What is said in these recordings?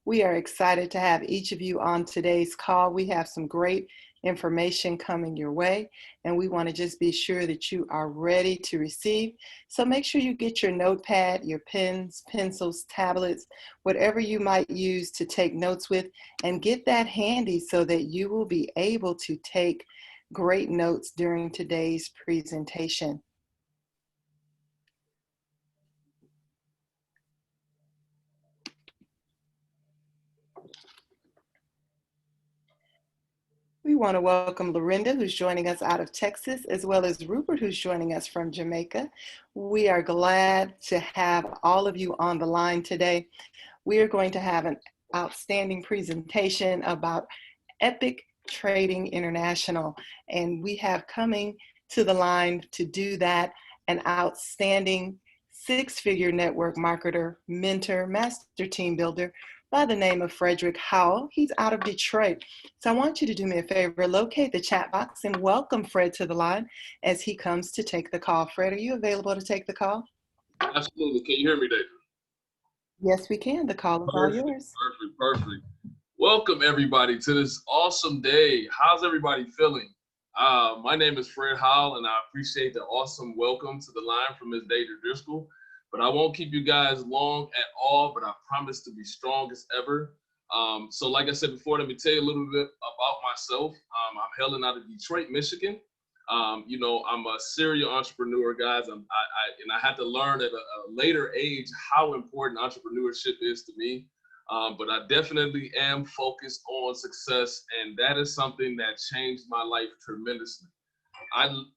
We are excited to have each of you on today's call. We have some great information coming your way, and we want to just be sure that you are ready to receive. So make sure you get your notepad, your pens, pencils, tablets, whatever you might use to take notes with, and get that handy so that you will be able to take great notes during today's presentation. We want to welcome Lorinda, who's joining us out of Texas, as well as Rupert, who's joining us from Jamaica. We are glad to have all of you on the line today. We are going to have an outstanding presentation about Epic Trading International, and we have coming to the line to do that an outstanding six-figure network marketer, mentor, master team builder, by the name of Frederick Howell. He's out of Detroit. So I want you to do me a favor, locate the chat box and welcome Fred to the line as he comes to take the call. Fred, are you available to take the call? Absolutely. Can you hear me, David? Yes, we can. The call is all yours. Perfect. Welcome, everybody, to this awesome day. How's everybody feeling? My name is Fred Howell, and I appreciate the awesome welcome to the line from Ms. Deidre Driscoll. But I won't keep you guys long at all, but I promise to be strong as ever. So like I said before, let me tell you a little bit about myself. I'm hailing out of Detroit, Michigan. I'm a serial entrepreneur, guys. And I had to learn at a later age how important entrepreneurship is to me. But I definitely am focused on success, and that is something that changed my life tremendously.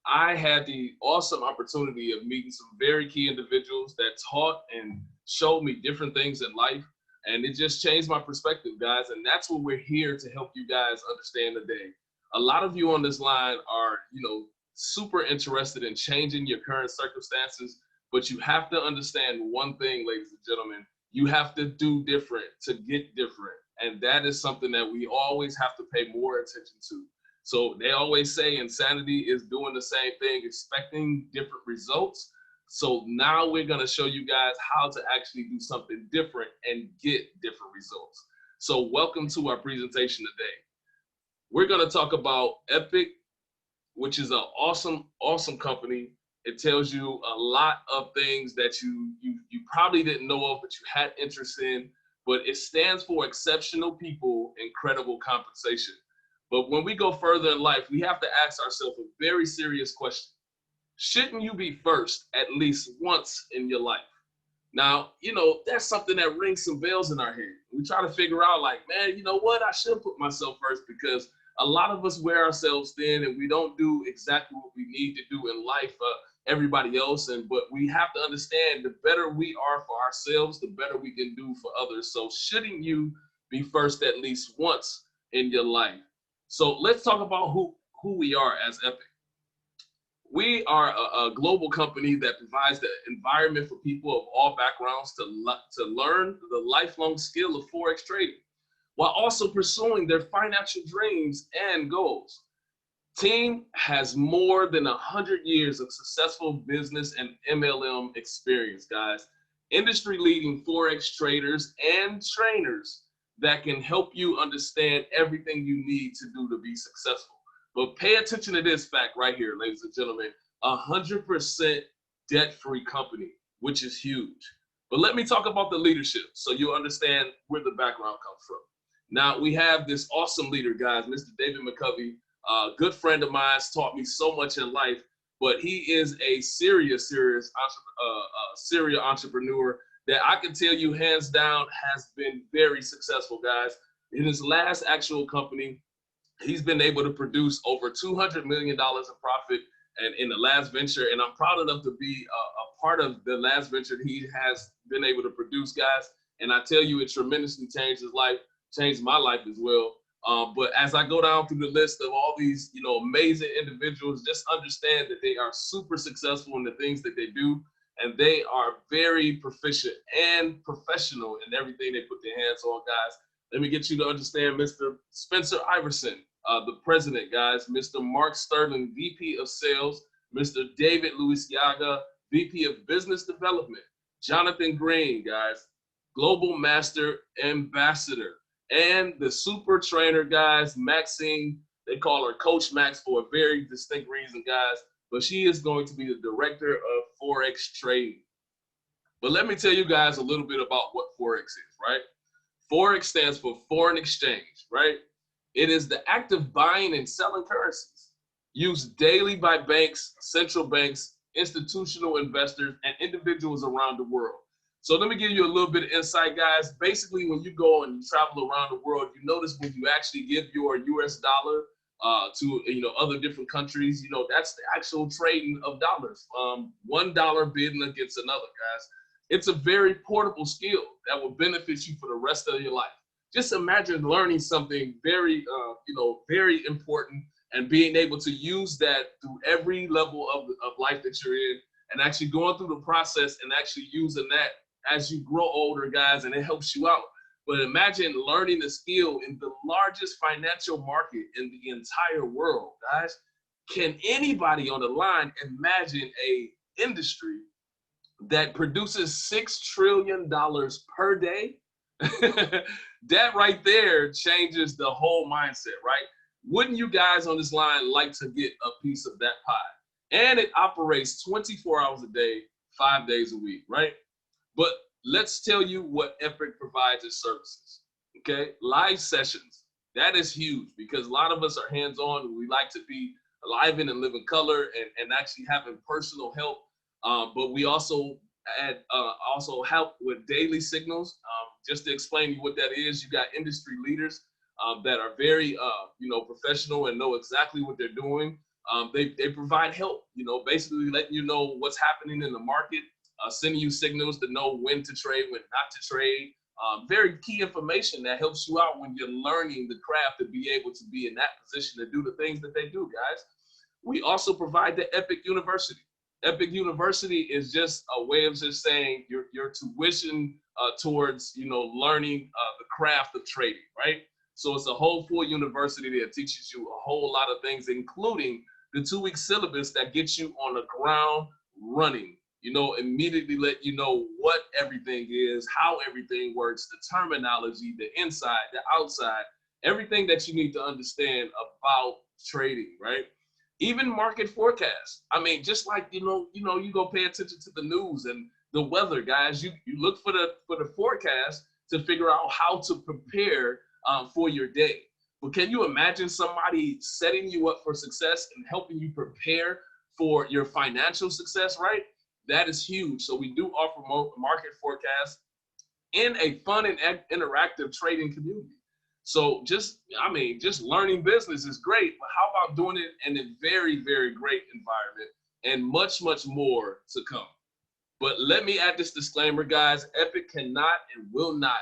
I had the awesome opportunity of meeting some very key individuals that taught and showed me different things in life, and it just changed my perspective, guys. And that's what we're here to help you guys understand today. A lot of you on this line are, super interested in changing your current circumstances, but you have to understand one thing, ladies and gentlemen. You have to do different to get different, and that is something that we always have to pay more attention to. So they always say insanity is doing the same thing, expecting different results. So now we're going to show you guys how to actually do something different and get different results. So welcome to our presentation today. We're going to talk about Epic, which is an awesome company. It tells you a lot of things that you probably didn't know of, but you had interest in. But it stands for Exceptional People, Incredible Compensation. But when we go further in life, we have to ask ourselves a very serious question. Shouldn't you be first at least once in your life? Now, that's something that rings some bells in our head. We try to figure out, like, man, you know what? I should put myself first, because a lot of us wear ourselves thin and we don't do exactly what we need to do in life for everybody else. But we have to understand, the better we are for ourselves, the better we can do for others. So shouldn't you be first at least once in your life? So let's talk about who we are as Epic. We are a global company that provides the environment for people of all backgrounds to learn the lifelong skill of Forex trading, while also pursuing their financial dreams and goals. Team has more than 100 years of successful business and MLM experience, guys. Industry-leading Forex traders and trainers that can help you understand everything you need to do to be successful. But pay attention to this fact right here, ladies and gentlemen. 100% debt-free company, which is huge. But let me talk about the leadership so you understand where the background comes from. Now, we have this awesome leader, guys, Mr. David McCovey, a good friend of mine, has taught me so much in life, but he is a serial entrepreneur that I can tell you hands down has been very successful, guys. In his last actual company, he's been able to produce over $200 million in profit and in the last venture. And I'm proud enough to be a part of the last venture he has been able to produce, guys. And I tell you, it tremendously changed his life, changed my life as well. But as I go down through the list of all these, amazing individuals, just understand that they are super successful in the things that they do. And they are very proficient and professional in everything they put their hands on, guys. Let me get you to understand Mr. Spencer Iverson, the president, guys. Mr. Mark Sterling, VP of Sales. Mr. David Luisiaga, VP of Business Development. Jonathan Green, guys, Global Master Ambassador. And the super trainer, guys, Maxine, they call her Coach Max for a very distinct reason, guys, but she is going to be the director of Forex trading. But let me tell you guys a little bit about what Forex is, right? Forex stands for foreign exchange, right? It is the act of buying and selling currencies used daily by banks, central banks, institutional investors, and individuals around the world. So let me give you a little bit of insight, guys. Basically, when you go and you travel around the world, you notice when you actually give your US dollar to other different countries, that's the actual trading of dollars. $1 bidding against another, guys. It's a very portable skill that will benefit you for the rest of your life. Just imagine learning something very, very important and being able to use that through every level of life that you're in and actually going through the process and actually using that as you grow older, guys, and it helps you out. But imagine learning the skill in the largest financial market in the entire world, guys. Can anybody on the line imagine a industry that produces $6 trillion per day? That right there changes the whole mindset, right? Wouldn't you guys on this line like to get a piece of that pie? And it operates 24 hours a day, 5 days a week, right? But let's tell you what Epic provides as services, okay? Live sessions, that is huge because a lot of us are hands-on. We like to be alive and live in color and actually having personal help. But we also help with daily signals. Just to explain to you what that is, you got industry leaders that are very professional and know exactly what they're doing. They provide help, basically letting you know what's happening in the market, sending you signals to know when to trade, when not to trade. Very key information that helps you out when you're learning the craft to be able to be in that position to do the things that they do, guys. We also provide the Epic University. Epic University is just a way of just saying your tuition towards learning the craft of trading, right? So it's a whole full university that teaches you a whole lot of things, including the 2-week syllabus that gets you on the ground running. Immediately let you know what everything is, how everything works, the terminology, the inside, the outside, everything that you need to understand about trading, right? Even market forecasts. I mean, just like you go pay attention to the news and the weather, guys. You look for the forecast to figure out how to prepare for your day. But can you imagine somebody setting you up for success and helping you prepare for your financial success, right? That is huge. So we do offer market forecasts in a fun and interactive trading community. So just learning business is great, but how about doing it in a very, very great environment and much, much more to come. But let me add this disclaimer, guys. Epic cannot and will not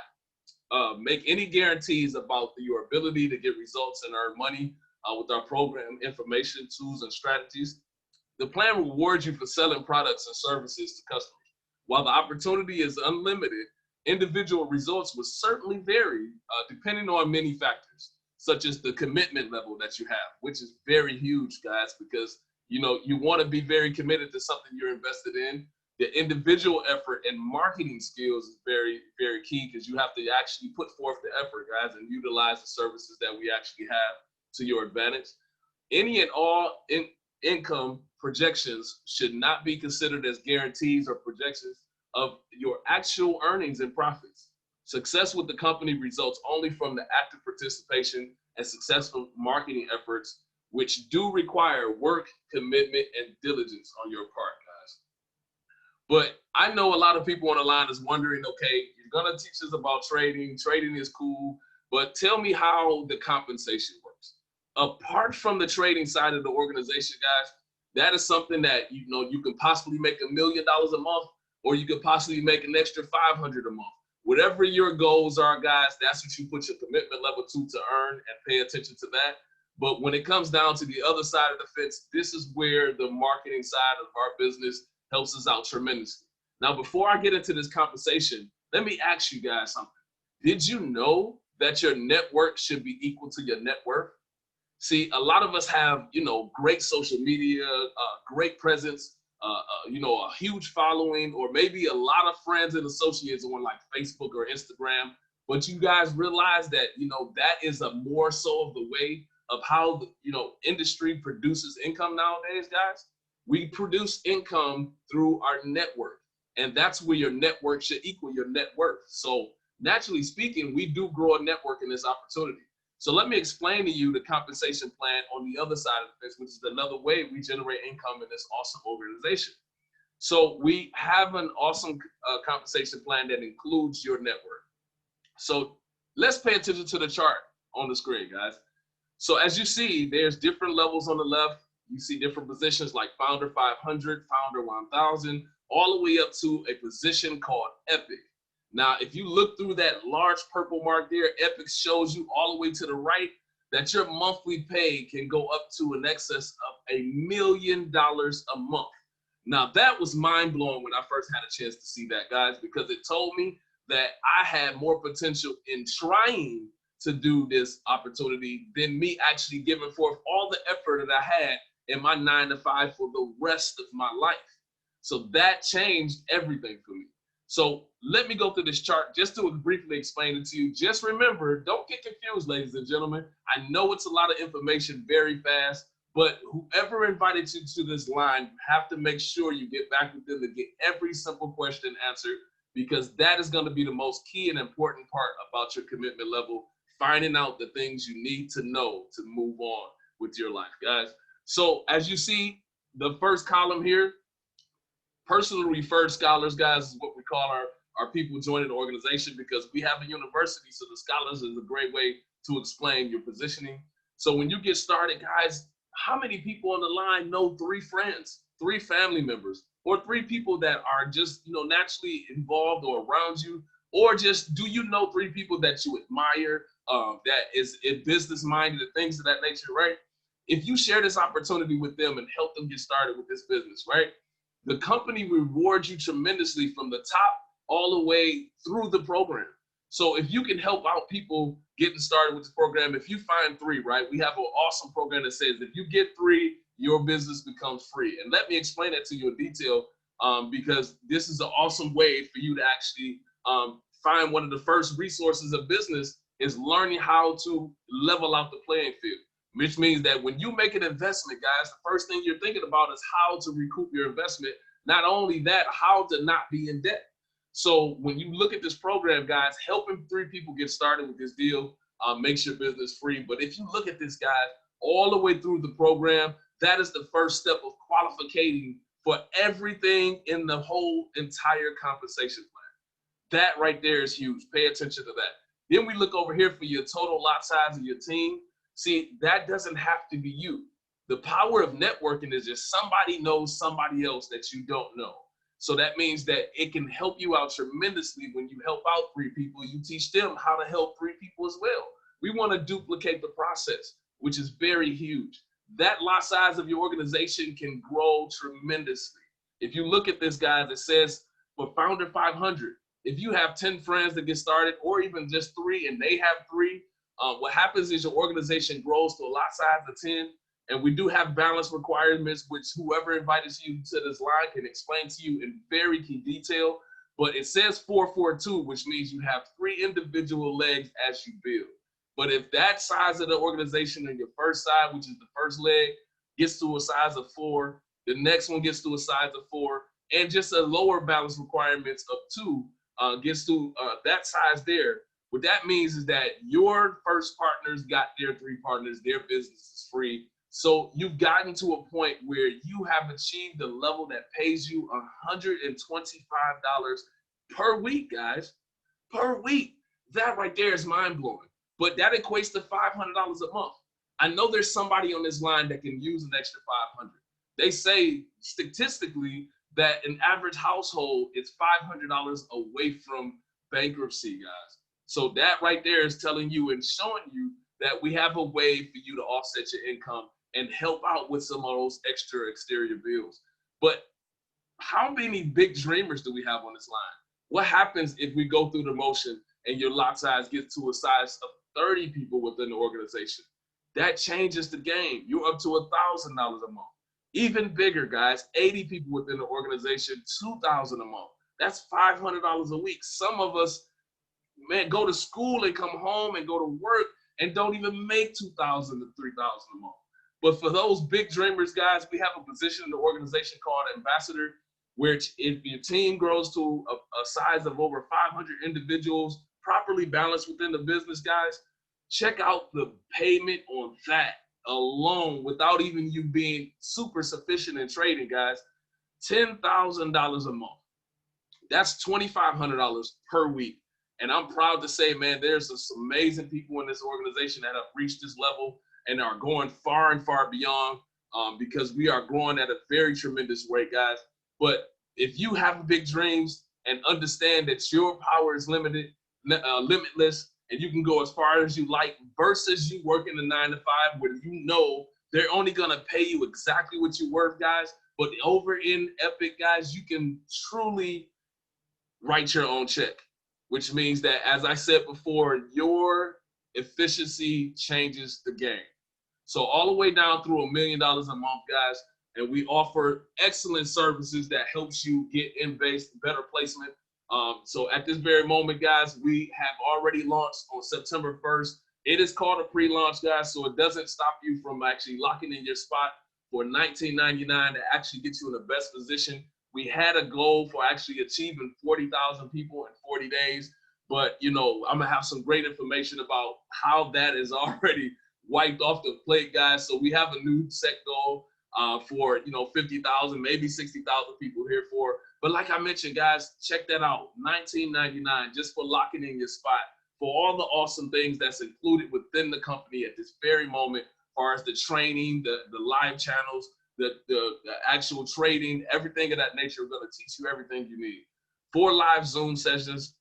make any guarantees about your ability to get results and earn money with our program information, tools, and strategies. The plan rewards you for selling products and services to customers. While the opportunity is unlimited, individual results will certainly vary depending on many factors, such as the commitment level that you have, which is very huge, guys, because you want to be very committed to something you're invested in. The individual effort and marketing skills is very, very key because you have to actually put forth the effort, guys, and utilize the services that we actually have to your advantage. Any and all income projections should not be considered as guarantees or projections of your actual earnings and profits. Success with the company results only from the active participation and successful marketing efforts, which do require work, commitment, and diligence on your part, guys. But I know a lot of people on the line is wondering, okay, you're gonna teach us about trading. Trading is cool, but tell me how the compensation works. Apart from the trading side of the organization, guys, that is something that you can possibly make $1 million a month, or you could possibly make an extra 500 a month. Whatever your goals are, guys, that's what you put your commitment level to earn and pay attention to that. But when it comes down to the other side of the fence, this is where the marketing side of our business helps us out tremendously. Now, before I get into this conversation, let me ask you guys something. Did you know that your network should be equal to your net worth? See, a lot of us have, great social media, great presence, a huge following, or maybe a lot of friends and associates on like Facebook or Instagram. But you guys realize that, that is a more so of the way of how the, industry produces income nowadays, guys. We produce income through our network, and that's where your network should equal your net worth. So naturally speaking, we do grow a network in this opportunity. So let me explain to you the compensation plan on the other side of the fence, which is another way we generate income in this awesome organization. So we have an awesome compensation plan that includes your network. So let's pay attention to the chart on the screen, guys. So as you see, there's different levels on the left. You see different positions like Founder 500, Founder 1000, all the way up to a position called Epic. Now, if you look through that large purple mark there, Epic shows you all the way to the right that your monthly pay can go up to an excess of $1 million a month. Now, that was mind-blowing when I first had a chance to see that, guys, because it told me that I had more potential in trying to do this opportunity than me actually giving forth all the effort that I had in my 9-to-5 for the rest of my life. So that changed everything for me. So let me go through this chart just to briefly explain it to you. Just remember, don't get confused, ladies and gentlemen. I know it's a lot of information very fast, but whoever invited you to this line, you have to make sure you get back with them to get every simple question answered, because that is going to be the most key and important part about your commitment level, finding out the things you need to know to move on with your life, guys. So as you see, the first column here, personal referred scholars, guys, is what we call our people joining the organization, because we have a university, so the scholars is a great way to explain your positioning. So when you get started, guys, how many people on the line know 3 friends, 3 family members, or 3 people that are just, naturally involved or around you, or just do you know 3 people that you admire, that is business minded and things of that nature, right? If you share this opportunity with them and help them get started with this business, right? The company rewards you tremendously from the top all the way through the program. So if you can help out people getting started with the program, if you find 3, right? We have an awesome program that says if you get 3, your business becomes free. And let me explain that to you in detail, because this is an awesome way for you to actually find one of the first resources of business is learning how to level out the playing field, which means that when you make an investment, guys, the first thing you're thinking about is how to recoup your investment. Not only that, how to not be in debt. So when you look at this program, guys, helping 3 people get started with this deal makes your business free. But if you look at this, guys, all the way through the program, that is the first step of qualifying for everything in the whole entire compensation plan. That right there is huge. Pay attention to that. Then we look over here for your total lot size of your team. See, that doesn't have to be you. The power of networking is just somebody knows somebody else that you don't know. So that means that it can help you out tremendously when you help out 3 people. You teach them how to help 3 people as well. We want to duplicate the process, which is very huge. That lot size of your organization can grow tremendously. If you look at this, guys, it says for Founder 500, if you have 10 friends that get started, or even just 3 and they have 3, what happens is your organization grows to a lot size of 10, and we do have balance requirements, which whoever invited you to this line can explain to you in very key detail. But it says 442, which means you have 3 individual legs as you build. But if that size of the organization in your first side, which is the first leg, gets to a size of 4, the next one gets to a size of 4, and just a lower balance requirements of 2 gets to that size there. What that means is that your first partners got their 3 partners, their business is free. So you've gotten to a point where you have achieved a level that pays you $125 per week, guys, per week. That right there is mind blowing. But that equates to $500 a month. I know there's somebody on this line that can use an extra 500. They say statistically that an average household is $500 away from bankruptcy, guys. So that right there is telling you and showing you that we have a way for you to offset your income and help out with some of those extra exterior bills. But how many big dreamers do we have on this line? What happens if we go through the motion and your lot size gets to a size of 30 people within the organization? That changes the game. You're up to $1,000 a month. Even bigger, guys, 80 people within the organization, 2,000 a month. That's $500 a week. Some of us, man, go to school and come home and go to work and don't even make 2,000 to 3,000 a month. But for those big dreamers, guys, we have a position in the organization called ambassador, which if your team grows to a size of over 500 individuals, properly balanced within the business, guys, check out the payment on that alone without even you being super sufficient in trading, guys. $10,000 a month. That's $2,500 per week. And I'm proud to say, man, there's some amazing people in this organization that have reached this level and are going far and far beyond, because we are growing at a very tremendous rate, guys. But if you have big dreams and understand that your power is limitless, and you can go as far as you like versus you working the 9 to 5 where you know they're only going to pay you exactly what you're worth, guys. But over in Epic, guys, you can truly write your own check, which means that, as I said before, your efficiency changes the game. So all the way down through $1 million a month, guys, and we offer excellent services that helps you get in base, better placement. So at this very moment, guys, we have already launched on September 1st. It is called a pre-launch, guys, so it doesn't stop you from actually locking in your spot for $19.99 to actually get you in the best position. We had a goal for actually achieving 40,000 people in 40 days, but, you know, I'm going to have some great information about how that is already wiped off the plate, guys. So we have a new set goal for, you know, 50,000, maybe 60,000 people here for. But like I mentioned, guys, check that out. $19.99 just for locking in your spot for all the awesome things that's included within the company at this very moment, as far as the training, the live channels, the actual trading, everything of that nature. We're going to teach you everything you need. 4 live Zoom sessions,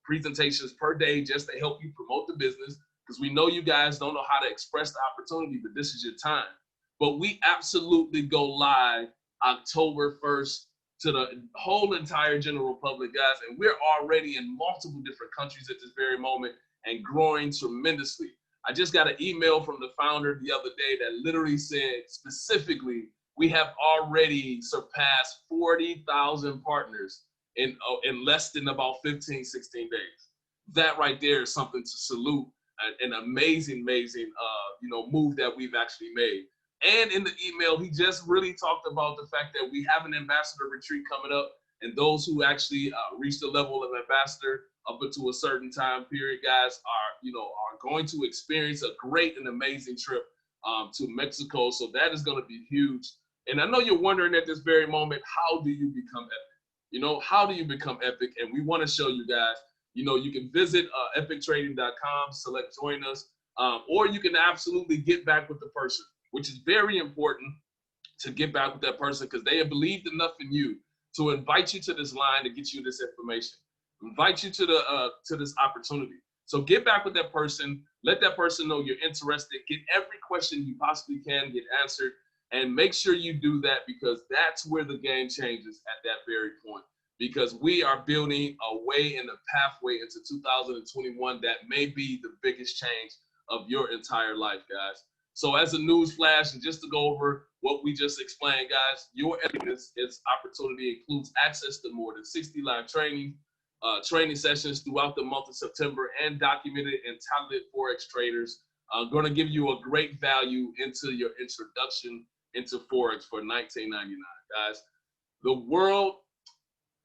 presentations per day just to help you promote the business, because we know you guys don't know how to express the opportunity, but this is your time. But we absolutely go live October 1st to the whole entire general public, guys, and we're already in multiple different countries at this very moment and growing tremendously. I just got an email from the founder the other day that literally said specifically, we have already surpassed 40,000 partners in less than about 15, 16 days. That right there is something to salute, an amazing, move that we've actually made. And in the email, he just really talked about the fact that we have an ambassador retreat coming up, and those who actually reach the level of ambassador up into a certain time period, guys, are going to experience a great and amazing trip to Mexico. So that is going to be huge. And I know you're wondering at this very moment, how do you become epic? How do you become epic? And we want to show you guys. You can visit epictrading.com, select join us, or you can absolutely get back with the person, which is very important to get back with that person, because they have believed enough in you to invite you to this line to get you this information, invite you to this opportunity. So get back with that person, let that person know you're interested, get every question you possibly can get answered, and make sure you do that, because that's where the game changes at that very point. Because we are building a way and a pathway into 2021 that may be the biggest change of your entire life, guys. So as a news flash, and just to go over what we just explained, guys, your its opportunity includes access to more than 60 live training sessions throughout the month of September, and documented and talented Forex traders going to give you a great value into your introduction into Forex for $19.99, guys. The world's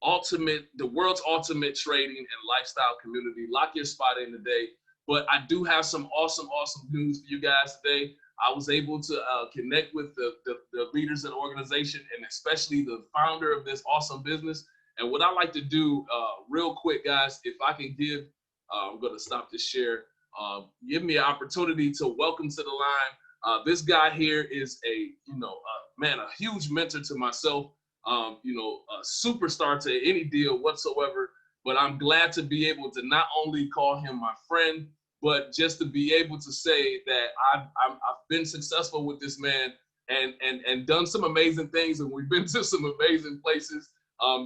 ultimate trading and lifestyle community. Lock your spot in today. But I do have some awesome news for you guys today. I was able to connect with the leaders of the organization, and especially the founder of this awesome business. And what I like to do real quick, guys, if I can give, I'm going to stop this share, give me an opportunity to welcome to the line. This guy here is a huge mentor to myself, a superstar to any deal whatsoever. But I'm glad to be able to not only call him my friend, but just to be able to say that I've been successful with this man and done some amazing things, and we've been to some amazing places,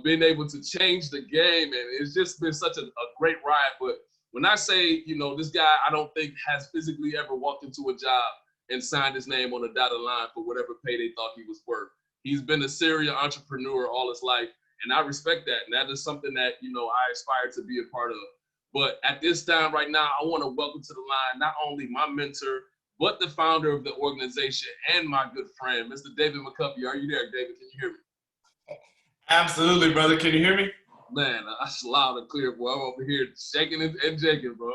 been able to change the game, and it's just been such a great ride. But when I say, this guy, I don't think has physically ever walked into a job and signed his name on a dotted line for whatever pay they thought he was worth. He's been a serial entrepreneur all his life, and I respect that. And that is something that, I aspire to be a part of. But at this time right now, I want to welcome to the line not only my mentor, but the founder of the organization and my good friend, Mr. David McCuffey. Are you there, David? Can you hear me? Absolutely, brother. Can you hear me? Man, that's loud and clear, boy. I'm over here shaking and shaking, bro.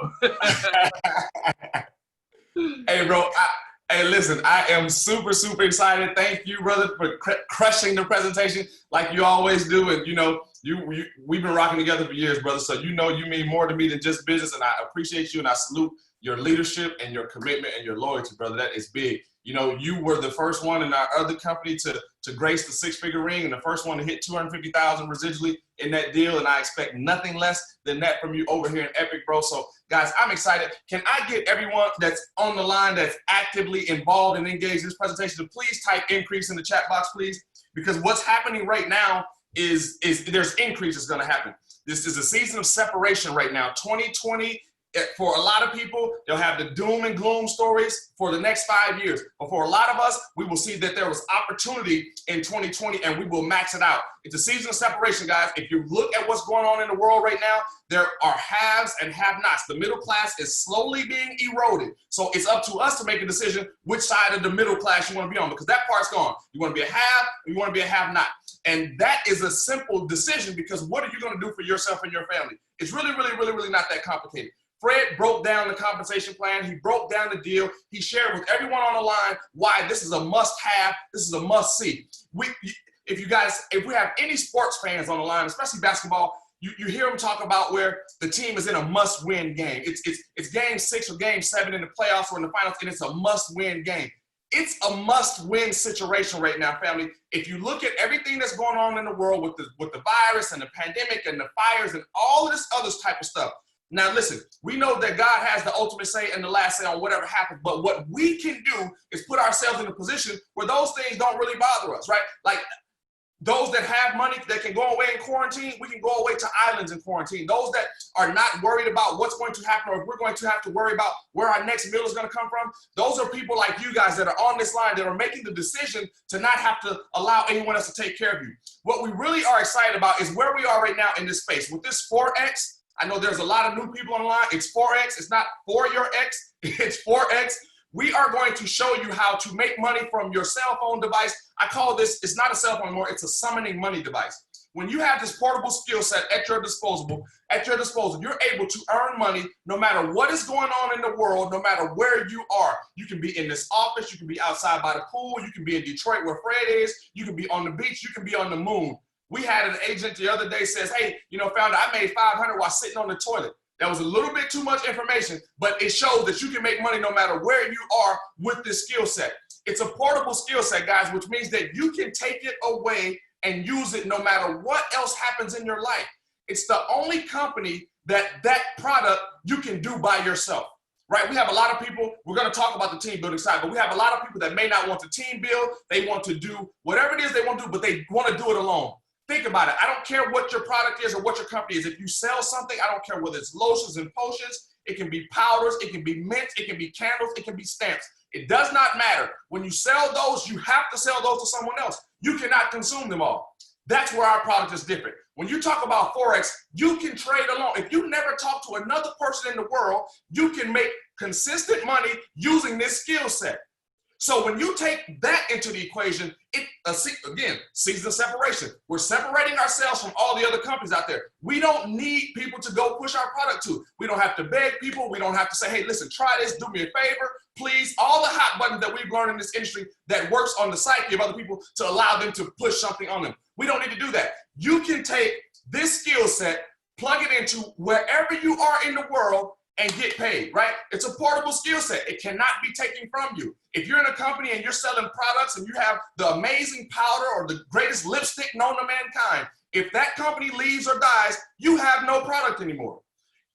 Hey, bro. Hey, listen, I am super, super excited. Thank you, brother, for crushing the presentation like you always do. And, we've been rocking together for years, brother. So, you mean more to me than just business. And I appreciate you, and I salute your leadership and your commitment and your loyalty, brother. That is big. You were the first one in our other company to grace the six-figure ring, and the first one to hit 250,000 residually in that deal. And I expect nothing less than that from you over here in Epic, bro. So, guys, I'm excited. Can I get everyone that's on the line that's actively involved and engaged in this presentation to please type increase in the chat box, please? Because what's happening right now is there's increases going to happen. This is a season of separation right now. 2020. For a lot of people, they'll have the doom and gloom stories for the next 5 years. But for a lot of us, we will see that there was opportunity in 2020 and we will max it out. It's a season of separation, guys. If you look at what's going on in the world right now, there are haves and have-nots. The middle class is slowly being eroded. So it's up to us to make a decision which side of the middle class you want to be on, because that part's gone. You want to be a have or you want to be a have-not. And that is a simple decision, because what are you going to do for yourself and your family? It's really, really, really, really not that complicated. Fred broke down the compensation plan. He broke down the deal. He shared with everyone on the line why this is a must-have. This is a must-see. If we have any sports fans on the line, especially basketball, you hear them talk about where the team is in a must-win game. It's game 6 or game 7 in the playoffs or in the finals, and it's a must-win game. It's a must-win situation right now, family. If you look at everything that's going on in the world with the virus and the pandemic and the fires and all of this other type of stuff. Now, listen, we know that God has the ultimate say and the last say on whatever happens, but what we can do is put ourselves in a position where those things don't really bother us, right? Like those that have money that can go away in quarantine, we can go away to islands in quarantine. Those that are not worried about what's going to happen or if we're going to have to worry about where our next meal is going to come from, those are people like you guys that are on this line that are making the decision to not have to allow anyone else to take care of you. What we really are excited about is where we are right now in this space. With this FOREX, I know there's a lot of new people online. It's FOREX. It's not for your X. It's FOREX. We are going to show you how to make money from your cell phone device. I call this, it's not a cell phone anymore. It's a summoning money device. When you have this portable skill set at your disposal, you're able to earn money no matter what is going on in the world, no matter where you are. You can be in this office. You can be outside by the pool. You can be in Detroit where Fred is. You can be on the beach. You can be on the moon. We had an agent the other day says, hey, founder, I made $500 while sitting on the toilet. That was a little bit too much information, but it shows that you can make money no matter where you are with this skill set. It's a portable skill set, guys, which means that you can take it away and use it no matter what else happens in your life. It's the only company that product you can do by yourself. Right? We have a lot of people, we're going to talk about the team building side, but we have a lot of people that may not want to team build. They want to do whatever it is they want to do, but they want to do it alone. Think about it. I don't care what your product is or what your company is. If you sell something, I don't care whether it's lotions and potions, it can be powders, it can be mints, it can be candles, it can be stamps. It does not matter. When you sell those, you have to sell those to someone else. You cannot consume them all. That's where our product is different. When you talk about FOREX, you can trade alone. If you never talk to another person in the world, you can make consistent money using this skill set. So when you take that into the equation, again, season of separation. We're separating ourselves from all the other companies out there. We don't need people to go push our product to. We don't have to beg people. We don't have to say, hey, listen, try this, do me a favor, please. All the hot buttons that we've learned in this industry that works on the psyche of other people to allow them to push something on them. We don't need to do that. You can take this skill set, plug it into wherever you are in the world, and get paid, right? It's a portable skill set. It cannot be taken from you. If you're in a company and you're selling products and you have the amazing powder or the greatest lipstick known to mankind, if that company leaves or dies, you have no product anymore.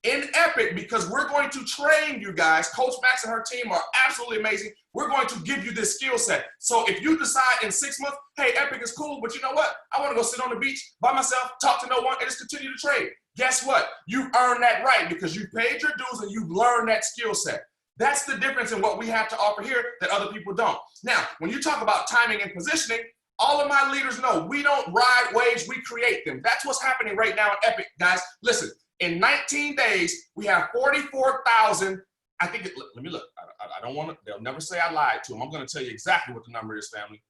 In Epic, because we're going to train you guys, Coach Max and her team are absolutely amazing. We're going to give you this skill set. So if you decide in 6 months, hey, Epic is cool, but you know what? I want to go sit on the beach by myself, talk to no one, and just continue to trade. Guess what? You've earned that right because you paid your dues and you've learned that skill set. That's the difference in what we have to offer here that other people don't. Now, when you talk about timing and positioning, All of my leaders know we don't ride waves, we create them. That's what's happening right now in Epic, guys. Listen, in 19 days, we have 44,000. I think, let me look. I don't want to, they'll never say I lied to them. I'm going to tell you exactly what the number is, family.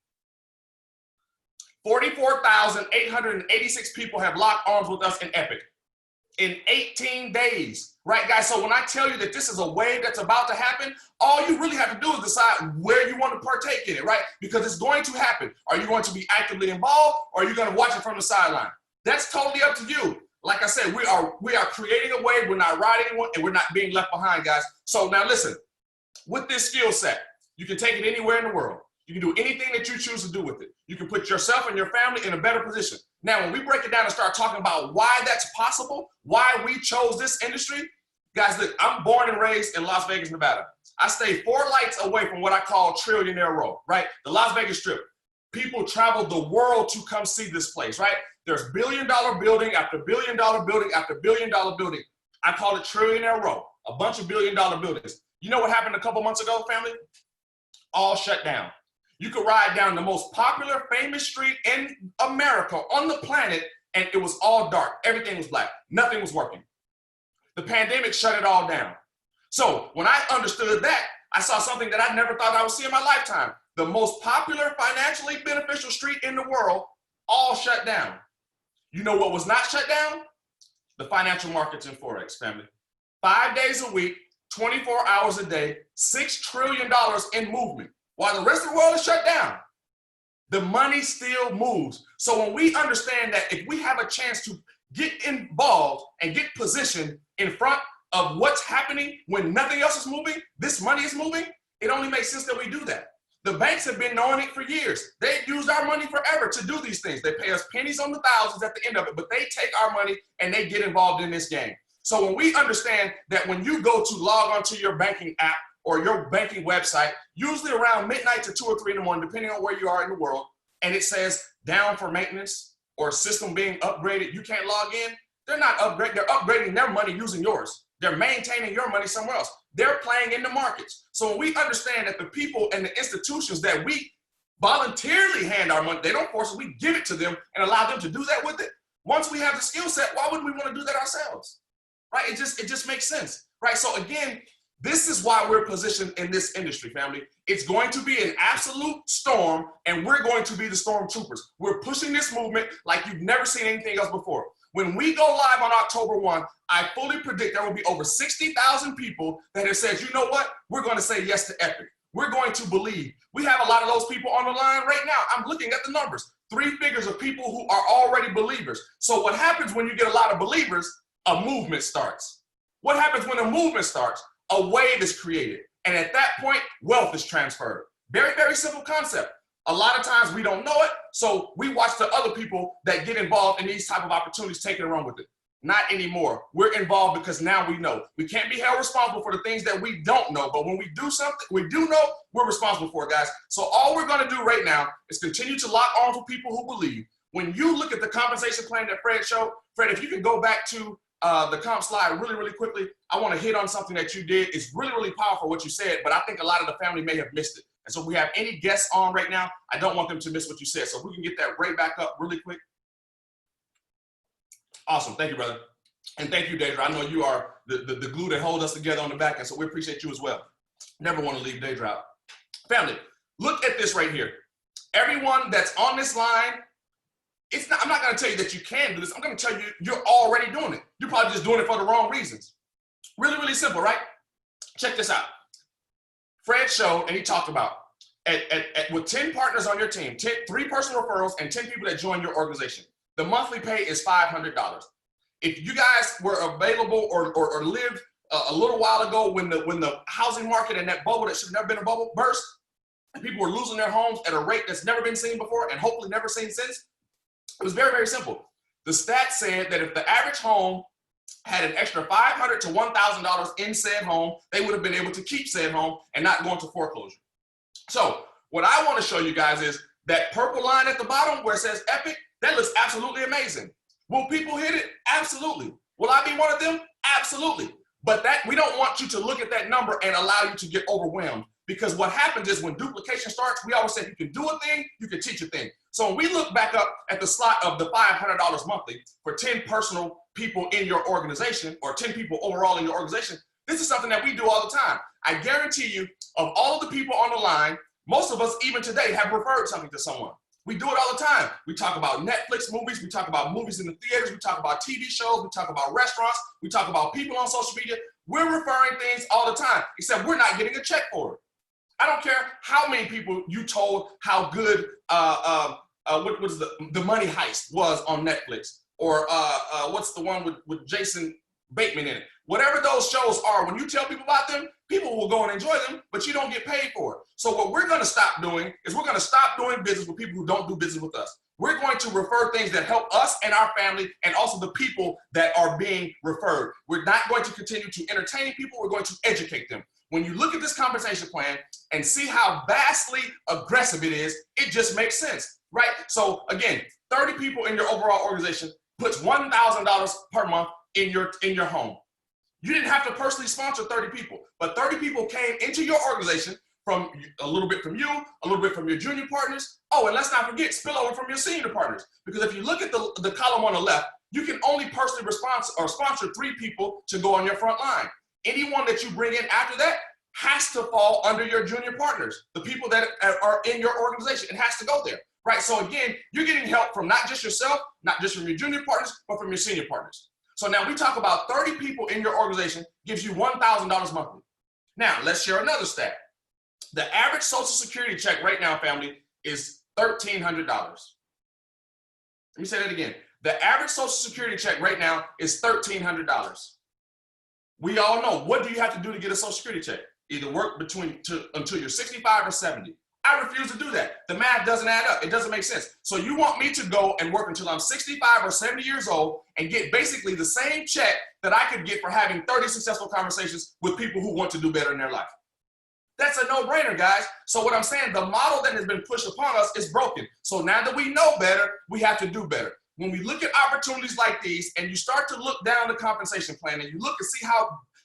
44,886 people have locked arms with us in Epic in 18 days, right, guys? So when I tell you that this is a wave that's about to happen, all you really have to do is decide where you want to partake in it, right? Because it's going to happen. Are you going to be actively involved, or are you going to watch it from the sideline? That's totally up to you. Like I said, we are creating a wave. We're not riding one, and we're not being left behind, guys. So now listen, with this skill set, you can take it anywhere in the world. You can do anything that you choose to do with it. You can put yourself and your family in a better position. Now, when we break it down and start talking about why that's possible, why we chose this industry, guys, look, I'm born and raised in Las Vegas, Nevada. I stay 4 lights away from what I call Trillionaire Row, right? The Las Vegas Strip. People travel the world to come see this place, right? There's billion-dollar building after billion-dollar building after billion-dollar building. I call it Trillionaire Row, a bunch of billion-dollar buildings. You know what happened a couple months ago, family? All shut down. You could ride down the most popular, famous street in America, on the planet, and it was all dark. Everything was black. Nothing was working. The pandemic shut it all down. So when I understood that, I saw something that I never thought I would see in my lifetime. The most popular, financially beneficial street in the world, all shut down. You know what was not shut down? The financial markets and Forex, family. 5 days a week, 24 hours a day, $6 trillion in movement. While the rest of the world is shut down, the money still moves. So when we understand that if we have a chance to get involved and get positioned in front of what's happening when nothing else is moving, this money is moving, it only makes sense that we do that. The banks have been knowing it for years. They've used our money forever to do these things. They pay us pennies on the thousands at the end of it, but they take our money and they get involved in this game. So when we understand that when you go to log onto your banking app or your banking website, usually around midnight to 2 or 3 in the morning, depending on where you are in the world, and it says down for maintenance or system being upgraded, you can't log in, they're not upgrading, they're upgrading their money using yours. They're maintaining your money somewhere else. They're playing in the markets. So when we understand that the people and the institutions that we voluntarily hand our money, they don't force it, we give it to them and allow them to do that with it. Once we have the skill set, why wouldn't we want to do that ourselves? Right? It just makes sense. Right? So again, this is why we're positioned in this industry, family. It's going to be an absolute storm, and we're going to be the stormtroopers. We're pushing this movement like you've never seen anything else before. When we go live on October 1, I fully predict there will be over 60,000 people that have said, you know what? We're going to say yes to Epic. We're going to believe. We have a lot of those people on the line right now. I'm looking at the numbers. 3 figures of people who are already believers. So what happens when you get a lot of believers? A movement starts. What happens when a movement starts? A wave is created. And at that point, wealth is transferred. Very, very simple concept. A lot of times we don't know it, so we watch the other people that get involved in these type of opportunities take it and run with it. Not anymore. We're involved because now we know. We can't be held responsible for the things that we don't know, but when we do something, we do know, we're responsible for it, guys. So all we're gonna do right now is continue to lock arms with people who believe. When you look at the compensation plan that Fred showed, Fred, if you can go back to the comp slide really, really quickly, I wanna hit on something that you did. It's really, really powerful what you said, but I think a lot of the family may have missed it. And so if we have any guests on right now, I don't want them to miss what you said. So if we can get that right back up really quick. Awesome, thank you, brother. And thank you, Deidre. I know you are the glue that holds us together on the back end, so we appreciate you as well. Never want to leave Deidre out. Family, look at this right here. Everyone that's on this line, I'm not gonna tell you that you can do this. I'm gonna tell you, you're already doing it. You're probably just doing it for the wrong reasons. Really, really simple, right? Check this out. Fred showed, and he talked about, with 10 partners on your team, 3 personal referrals and 10 people that join your organization, the monthly pay is $500. If you guys were available or lived a little while ago when the housing market and that bubble that should have never been a bubble burst, and people were losing their homes at a rate that's never been seen before and hopefully never seen since, it was very, very simple. The stats said that if the average home had an extra $500 to $1,000 in said home, they would have been able to keep said home and not go into foreclosure. So what I want to show you guys is that purple line at the bottom where it says Epic, that looks absolutely amazing. Will people hit it? Absolutely. Will I be one of them? Absolutely. But that we don't want you to look at that number and allow you to get overwhelmed. Because what happens is when duplication starts, we always say if you can do a thing, you can teach a thing. So when we look back up at the slot of the $500 monthly for 10 personal people in your organization or 10 people overall in your organization, this is something that we do all the time. I guarantee you, of all of the people on the line, most of us even today have referred something to someone. We do it all the time. We talk about Netflix movies. We talk about movies in the theaters. We talk about TV shows. We talk about restaurants. We talk about people on social media. We're referring things all the time, except we're not getting a check for it. I don't care how many people you told how good what was the Money Heist was on Netflix, or what's the one with Jason Bateman in it. Whatever those shows are, when you tell people about them, people will go and enjoy them, but you don't get paid for it. So what we're going to stop doing is we're going to stop doing business with people who don't do business with us. We're going to refer things that help us and our family and also the people that are being referred. We're not going to continue to entertain people. We're going to educate them. When you look at this compensation plan and see how vastly aggressive it is, it just makes sense, right? So again, 30 people in your overall organization puts $1,000 per month in your home. You didn't have to personally sponsor 30 people, but 30 people came into your organization from a little bit from you, a little bit from your junior partners. Oh, and let's not forget spillover from your senior partners. Because if you look at the column on the left, you can only personally sponsor 3 people to go on your front line. Anyone that you bring in after that has to fall under your junior partners, the people that are in your organization. It has to go there, right? So again, you're getting help from not just yourself, not just from your junior partners, but from your senior partners. So now we talk about 30 people in your organization gives you $1,000 monthly. Now let's share another stat. The average Social Security check right now, family, is $1,300. Let me say that again. The average Social Security check right now is $1,300. We all know, what do you have to do to get a Social Security check? Either work until you're 65 or 70. I refuse to do that. The math doesn't add up. It doesn't make sense. So you want me to go and work until I'm 65 or 70 years old and get basically the same check that I could get for having 30 successful conversations with people who want to do better in their life. That's a no-brainer, guys. So what I'm saying, the model that has been pushed upon us is broken. So now that we know better, we have to do better. When we look at opportunities like these and you start to look down the compensation plan and you look and see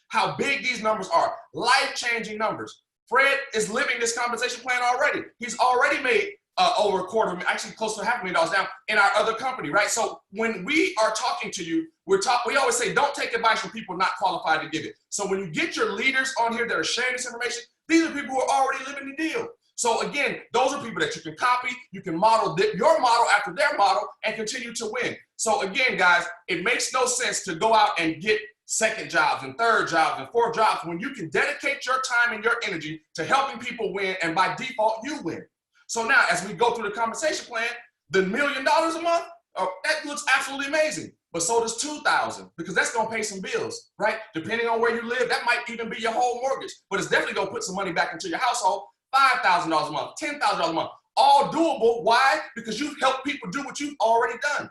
how big these numbers are, life-changing numbers. Fred is living this compensation plan already. He's already made over a quarter, actually close to $500,000 now in our other company, right? So when we are talking to you, we always say, don't take advice from people not qualified to give it. So when you get your leaders on here that are sharing this information, these are people who are already living the deal. So again, those are people that you can copy, you can model your model after their model and continue to win. So again, guys, it makes no sense to go out and get second jobs and third jobs and fourth jobs when you can dedicate your time and your energy to helping people win, and by default, you win. So now, as we go through the compensation plan, the $1 million a month, that looks absolutely amazing. But so does $2,000, because that's gonna pay some bills, right? Depending on where you live, that might even be your whole mortgage, but it's definitely gonna put some money back into your household. $5,000 a month, $10,000 a month, all doable. Why? Because you've helped people do what you've already done.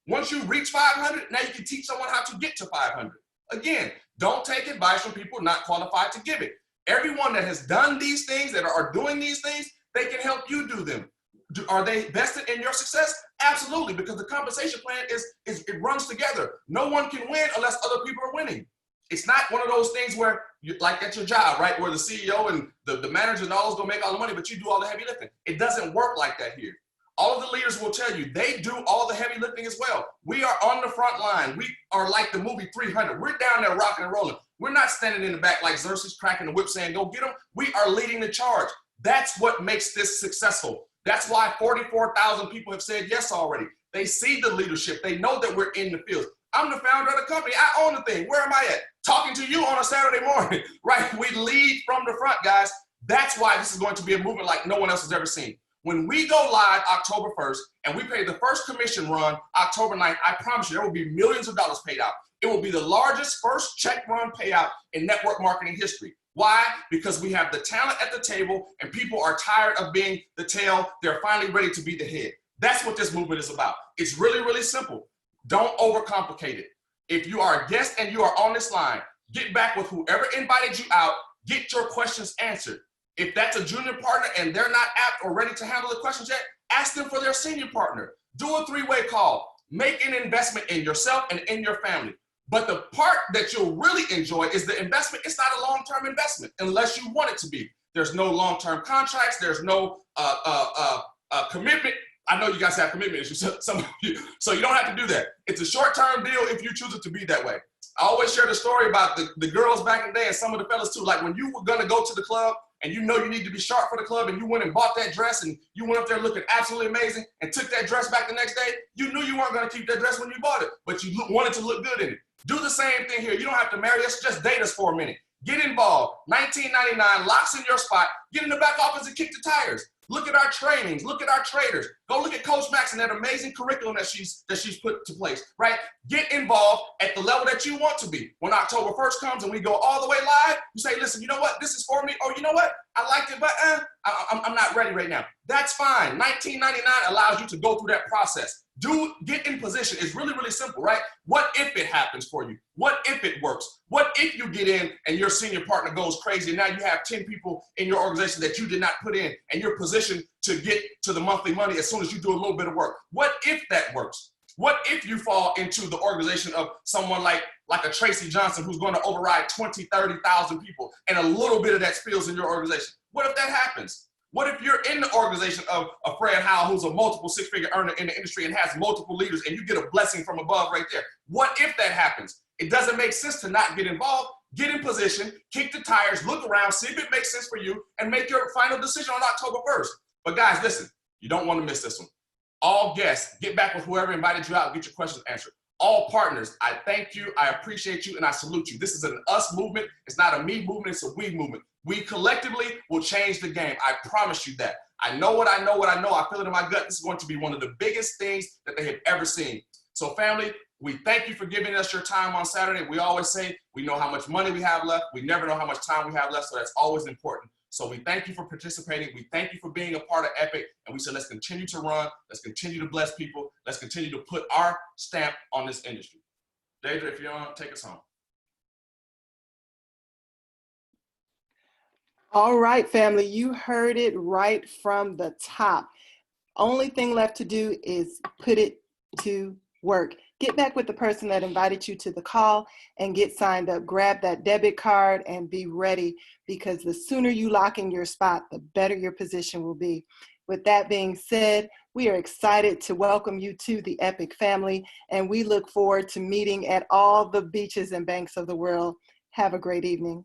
Once you reach 500, now you can teach someone how to get to 500. Again, don't take advice from people not qualified to give it. Everyone that has done these things, that are doing these things, they can help you do them. Are they vested in your success? Absolutely, because the compensation plan it runs together. No one can win unless other people are winning. It's not one of those things where, like at your job, right, where the CEO and the manager and all those gonna make all the money, but you do all the heavy lifting. It doesn't work like that here. All of the leaders will tell you they do all the heavy lifting as well. We are on the front line. We are like the movie 300. We're down there rocking and rolling. We're not standing in the back like Xerxes cracking the whip saying, go get them. We are leading the charge. That's what makes this successful. That's why 44,000 people have said yes already. They see the leadership. They know that we're in the field. I'm the founder of the company. I own the thing. Where am I at? Talking to you on a Saturday morning, right? We lead from the front, guys. That's why this is going to be a movement like no one else has ever seen. When we go live October 1st and we pay the first commission run October 9th, I promise you there will be millions of dollars paid out. It will be the largest first check run payout in network marketing history. Why? Because we have the talent at the table and people are tired of being the tail. They're finally ready to be the head. That's what this movement is about. It's really, really simple. Don't overcomplicate it. If you are a guest and you are on this line, get back with whoever invited you out, get your questions answered. If that's a junior partner and they're not apt or ready to handle the questions yet, ask them for their senior partner. Do a three-way call. Make an investment in yourself and in your family. But the part that you'll really enjoy is the investment. It's not a long-term investment unless you want it to be. There's no long-term contracts. There's no commitment. I know you guys have commitment issues, some of you, so you don't have to do that. It's a short-term deal if you choose it to be that way. I always share the story about the girls back in the day and some of the fellas too. Like when you were gonna go to the club and you know you need to be sharp for the club and you went and bought that dress and you went up there looking absolutely amazing and took that dress back the next day, you knew you weren't gonna keep that dress when you bought it, but you wanted to look good in it. Do the same thing here. You don't have to marry us, just date us for a minute. Get involved. $19.99, locks in your spot. Get in the back office and kick the tires. Look at our trainings. Look at our traders. Go look at Coach Max and that amazing curriculum that she's put to place, right? Get involved at the level that you want to be. When October 1st comes and we go all the way live, you say, listen, you know what? This is for me. Or you know what? I liked it, but I'm not ready right now. That's fine. $19.99 allows you to go through that process. Get in position. It's really, really simple, right? What if it happens for you? What if it works? What if you get in and your senior partner goes crazy and now you have 10 people in your organization that you did not put in and you're positioned to get to the monthly money as soon as you do a little bit of work? What if that works? What if you fall into the organization of someone like a Tracy Johnson who's going to override 20, 30,000 people and a little bit of that spills in your organization? What if that happens? What if you're in the organization of Fred Howell, who's a multiple six-figure earner in the industry and has multiple leaders, and you get a blessing from above right there? What if that happens? It doesn't make sense to not get involved. Get in position, kick the tires, look around, see if it makes sense for you, and make your final decision on October 1st. But guys, listen, you don't want to miss this one. All guests, get back with whoever invited you out and get your questions answered. All partners, I thank you, I appreciate you, and I salute you. This is an us movement. It's not a me movement, it's a we movement. We collectively will change the game. I promise you that. I know what I know, what I know. I feel it in my gut. This is going to be one of the biggest things that they have ever seen. So family, we thank you for giving us your time on Saturday. We always say we know how much money we have left. We never know how much time we have left, so that's always important. So we thank you for participating. We thank you for being a part of Epic. And we said, let's continue to run. Let's continue to bless people. Let's continue to put our stamp on this industry. Deidre, if you're on, take us home. All right, family, you heard it right from the top. Only thing left to do is put it to work. Get back with the person that invited you to the call and get signed up. Grab that debit card and be ready, because the sooner you lock in your spot, the better your position will be. With that being said, we are excited to welcome you to the Epic family, and we look forward to meeting at all the beaches and banks of the world. Have a great evening.